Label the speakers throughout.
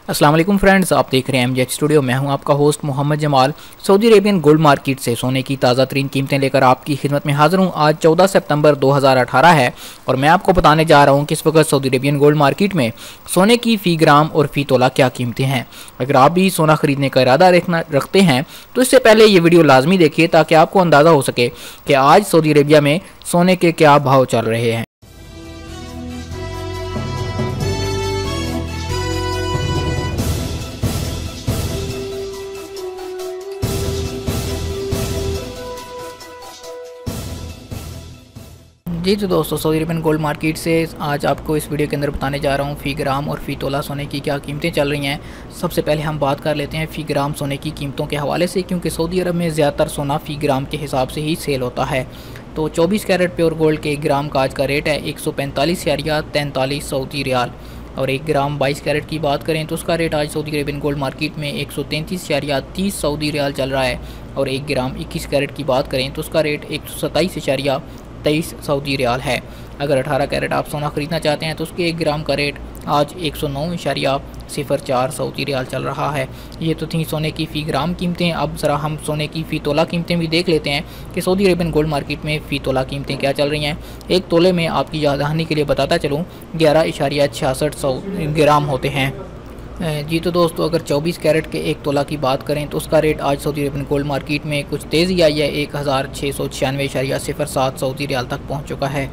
Speaker 1: अस्सलाम वालेकुम फ्रेंड्स, आप देख रहे हैं एमजेएच स्टूडियो। मैं हूं आपका host Mohammed Jamal. Saudi Arabian gold market से सोने की ताज़ा तरीन कीमतें लेकर आपकी खिदमत में हाजिर हूं। आज 14 सितंबर 2018 है और मैं आपको बताने जा रहा हूं कि इस वक्त सऊदी अरेबियन गोल्ड मार्केट में सोने की फ़ी ग्राम और फ़ी तोला क्या कीमतें हैं। अगर आप भी सोना खरीदने का इरादा रखते हैं तो इससे पहले ये वीडियो लाजमी देखिए ताकि आपको अंदाज़ा हो सके कि आज सऊदी अरेबिया में सोने के क्या भाव चल रहे हैं। जी तो दोस्तों, सऊदी अरेबियन गोल्ड मार्केट से आज आपको इस वीडियो के अंदर बताने जा रहा हूँ फ़ी ग्राम और फ़ी तोला सोने की क्या कीमतें चल रही हैं। सबसे पहले हम बात कर लेते हैं फ़ी ग्राम सोने की कीमतों के हवाले से, क्योंकि सऊदी अरब में ज़्यादातर सोना फ़ी ग्राम के हिसाब से ही सेल होता है। तो 24 कैरेट प्योर गोल्ड के 1 ग्राम का आज का रेट है 145 या 43 सऊदी रियाल। और 1 ग्राम 22 कैरेट की बात करें तो उसका रेट आज सऊदी अरेबियन गोल्ड मार्केट में 133 या 30 सऊदी रियाल चल रहा है। और 1 ग्राम 21 कैरेट की बात करें तो उसका रेट 127 23 सऊदी रियाल है। अगर 18 कैरेट आप सोना ख़रीदना चाहते हैं तो उसके 1 ग्राम का रेट आज 109.04 सऊदी रियाल चल रहा है। ये तो थी सोने की फ़ी ग्राम कीमतें। अब ज़रा हम सोने की फ़ी तोला कीमतें भी देख लेते हैं कि सऊदी अरेबियन गोल्ड मार्केट में फ़ी तोला कीमतें क्या चल रही हैं। एक तोले में आपकी याद दहानी के लिए बताता चलूँ 11.66 ग्राम होते हैं। जी तो दोस्तों, अगर 24 कैरेट के 1 तोला की बात करें तो उसका रेट आज सऊदी अरेबियन गोल्ड मार्केट में कुछ तेज़ी आई है, 1696.07 सऊदी रियाल तक पहुंच चुका है।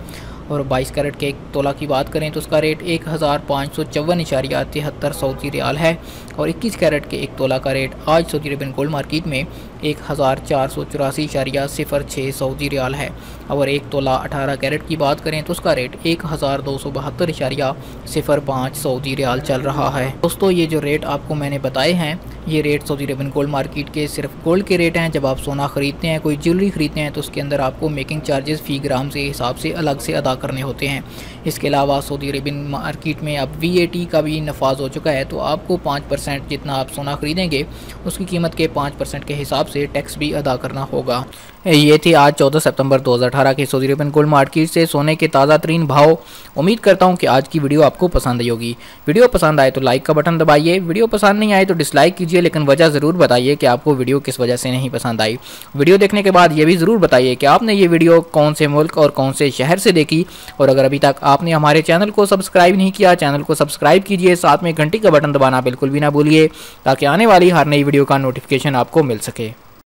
Speaker 1: और 22 कैरेट के 1 तोला की बात करें तो उसका रेट 1554.73 सऊदी रियाल है। और 21 कैरेट के 1 तोला का रेट आज सऊदी अरेबियन गोल्ड मार्केट में 1484.06 सऊदी रियाल है। और 1 तोला 18 कैरेट की बात करें तो उसका रेट 1272.05 सऊदी रियाल चल रहा है। दोस्तों, ये जो रेट आपको मैंने बताए हैं ये rate Saudi Arabian gold market के सिर्फ गोल्ड के रेट हैं। जब आप सोना ख़रीदते हैं, कोई ज्वेलरी ख़रीदते हैं तो उसके अंदर आपको मेकिंग चार्जेस फ़ी ग्राम से हिसाब से अलग से अदा करने होते हैं। इसके अलावा सऊदी अरेबियन मार्केट में अब VAT का भी नफाज हो चुका है, तो आपको 5% जितना आप सोना ख़रीदेंगे उसकी कीमत के 5% के हिसाब से टैक्स भी अदा करना होगा। ये थी आज 14 सितंबर 2018 के सऊदी अरेबियन गोल्ड मार्केट से सोने के ताज़ा तरीन भाव। उम्मीद करता हूँ कि आज की वीडियो आपको पसंद आई होगी। वीडियो पसंद आए तो लाइक का बटन दबाइए, वीडियो पसंद नहीं आए तो डिसलाइक कीजिए, लेकिन वजह ज़रूर बताइए कि आपको वीडियो किस वजह से नहीं पसंद आई। वीडियो देखने के बाद ये भी ज़रूर बताइए कि आपने ये वीडियो कौन से मुल्क और कौन से शहर से देखी। और अगर अभी तक आपने हमारे चैनल को सब्सक्राइब नहीं किया, चैनल को सब्सक्राइब कीजिए, साथ में घंटी का बटन दबाना बिल्कुल भी ना भूलिए ताकि आने वाली हर नई वीडियो का नोटिफिकेशन आपको मिल सके।